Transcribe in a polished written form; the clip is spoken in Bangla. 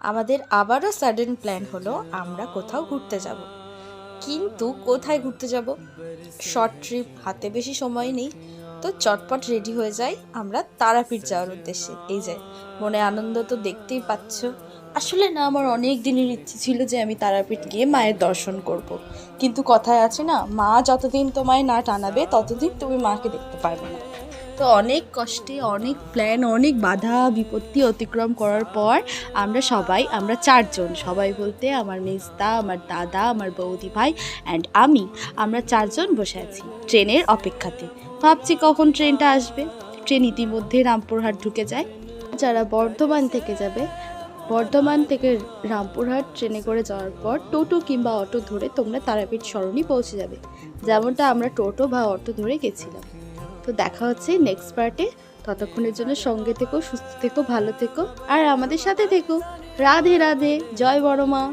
আমাদের আবারও সাডেন প্ল্যান হলো আমরা কোথাও ঘুরতে যাব। কিন্তু কোথায় ঘুরতে যাব? শর্ট ট্রিপ, হাতে বেশি সময় নেই, তো চটপট রেডি হয়ে যাই আমরা তারাপীঠ যাওয়ার উদ্দেশ্যে। এই যে মনে আনন্দ তো দেখতেই পাচ্ছ। আসলে না, আমার অনেক দিনের ইচ্ছে ছিল যে আমি তারাপীঠ গিয়ে মায়ের দর্শন করব। কিন্তু কথায় আছে না, মা যতদিন তোমায় না টানাবে ততদিন তুমি মাকে দেখতে পারবে না। তো অনেক কষ্টে, অনেক প্ল্যান, অনেক বাধা বিপত্তি অতিক্রম করার পর আমরা চারজন, সবাই বলতে আমার মেজদা, আমার দাদা, আমার বৌদি ভাই অ্যান্ড আমরা চারজন বসে আছি ট্রেনের অপেক্ষাতে। ভাবছি কখন ট্রেনটা আসবে। ট্রেন ইতিমধ্যে রামপুরহাট ঢুকে যায়। যারা বর্ধমান থেকে যাবে, বর্ধমান থেকে রামপুরহাট ট্রেনে করে যাওয়ার পর টোটো কিংবা অটো ধরে তোমরা তারাপীঠ সরণি পৌঁছে যাবে, যেমনটা আমরা টোটো বা অটো ধরে গেছিলাম। তো দেখা হচ্ছে নেক্সট পার্টে। ততক্ষণের জন্য সঙ্গে থেকো, সুস্থ থেকো, ভালো থেকো আর আমাদের সাথে থেকো। রাধে রাধে, জয় বড় মা।